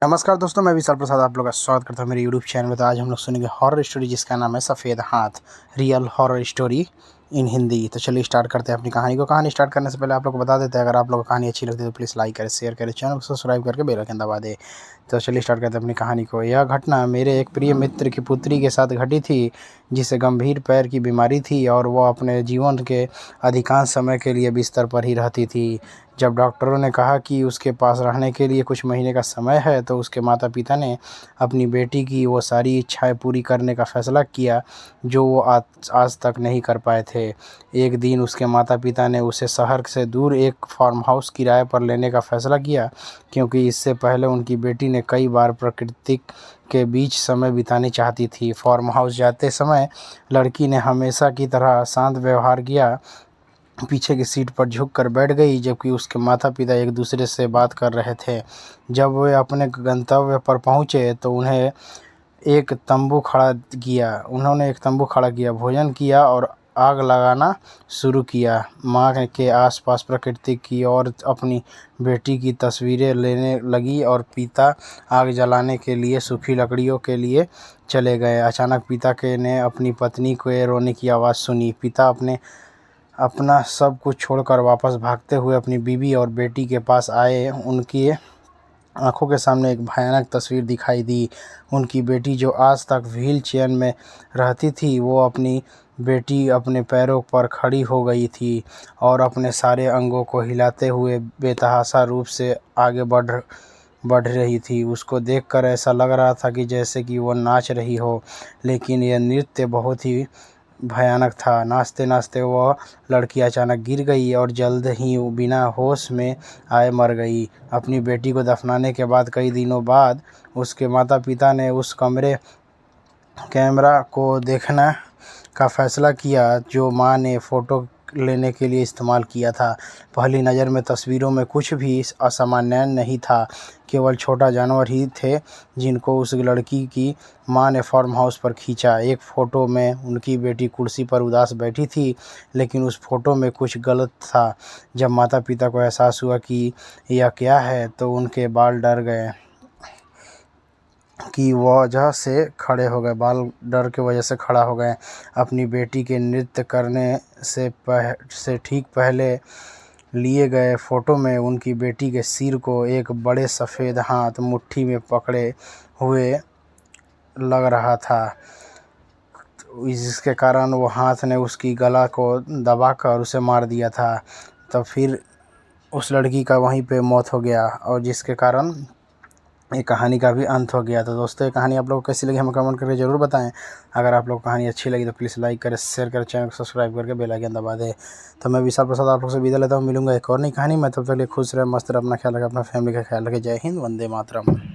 नमस्कार दोस्तों, मैं विशाल प्रसाद आप लोग का स्वागत करता हूँ मेरे यूट्यूब चैनल में। तो आज हम लोग सुनेंगे हॉरर स्टोरी जिसका नाम है सफ़ेद हाथ, real horror story in Hindi. तो चलिए स्टार्ट करते हैं अपनी कहानी को। कहानी स्टार्ट करने से पहले आप लोग को बता देते हैं, अगर आप लोग को कहानी अच्छी लगती है तो प्लीज़ लाइक करें, शेयर करें, चैनल को सब्सक्राइब करके बेल आइकन दबा दें। तो चलिए स्टार्ट करते हैं अपनी कहानी को। यह घटना मेरे एक प्रिय मित्र की पुत्री के साथ घटी थी, जिसे गंभीर पैर की बीमारी थी और वह अपने जीवन के अधिकांश समय के लिए बिस्तर पर ही रहती थी। जब डॉक्टरों ने कहा कि उसके पास रहने के लिए कुछ महीने का समय है, तो उसके माता पिता ने अपनी बेटी की वो सारी इच्छाएं पूरी करने का फैसला किया जो वो आज तक नहीं कर पाए थे। एक दिन उसके माता पिता ने उसे शहर से दूर एक फार्म हाउस किराए पर लेने का फैसला किया, क्योंकि इससे पहले उनकी बेटी ने कई बार प्रकृति के बीच समय बितानी चाहती थी। फार्म हाउस जाते समय लड़की ने हमेशा की तरह शांत व्यवहार किया, पीछे की सीट पर झुककर बैठ गई, जबकि उसके माता पिता एक दूसरे से बात कर रहे थे। जब वे अपने गंतव्य पर पहुंचे तो उन्होंने एक तंबू खड़ा किया, भोजन किया और आग लगाना शुरू किया। माँ के आसपास प्रकृति की और अपनी बेटी की तस्वीरें लेने लगी और पिता आग जलाने के लिए सूखी लकड़ियों के लिए चले गए। अचानक पिता के ने अपनी पत्नी के रोने की आवाज़ सुनी। पिता अपना सब कुछ छोड़कर वापस भागते हुए अपनी बीवी और बेटी के पास आए। उनकी आंखों के सामने एक भयानक तस्वीर दिखाई दी। उनकी बेटी, जो आज तक व्हील चेयर में रहती थी, वो अपनी बेटी अपने पैरों पर खड़ी हो गई थी और अपने सारे अंगों को हिलाते हुए बेतहाशा रूप से आगे बढ़ रही थी। उसको देखकर ऐसा लग रहा था कि जैसे कि वो नाच रही हो, लेकिन यह नृत्य बहुत ही भयानक था। नाचते नाचते वह लड़की अचानक गिर गई और जल्द ही बिना होश में आए मर गई। अपनी बेटी को दफनाने के बाद कई दिनों बाद उसके माता पिता ने उस कैमरा को देखने का फैसला किया जो मां ने फ़ोटो लेने के लिए इस्तेमाल किया था। पहली नज़र में तस्वीरों में कुछ भी असामान्य नहीं था, केवल छोटा जानवर ही थे जिनको उस लड़की की मां ने फार्म हाउस पर खींचा। एक फ़ोटो में उनकी बेटी कुर्सी पर उदास बैठी थी, लेकिन उस फ़ोटो में कुछ गलत था। जब माता पिता को एहसास हुआ कि यह क्या है, तो उनके बाल डर गए की वजह से खड़े हो गए बाल डर के वजह से खड़ा हो गए। अपनी बेटी के नृत्य करने से ठीक पहले लिए गए फ़ोटो में उनकी बेटी के सिर को एक बड़े सफ़ेद हाथ मुट्ठी में पकड़े हुए लग रहा था, जिसके कारण वो हाथ ने उसकी गला को दबाकर उसे मार दिया था। तब फिर उस लड़की का वहीं पे मौत हो गया और जिसके कारण ये कहानी का भी अंत हो गया। तो दोस्तों, ये कहानी आप लोगों को कैसी लगी हमें कमेंट करके ज़रूर बताएं। अगर आप लोग को कहानी अच्छी लगी तो प्लीज़ लाइक करें, शेयर करें, चैनल को सब्सक्राइब करके बेल आइकन दबा दें। तो मैं विशाल प्रसाद आप लोग से विदा लेता हूँ। मिलूंगा एक और नई कहानी में। तब तक के लिए खुश रहे, मस्त रहे, अपना ख्याल रखें, अपना फैमिली का ख्याल रखें। जय हिंद, वंदे मातरम।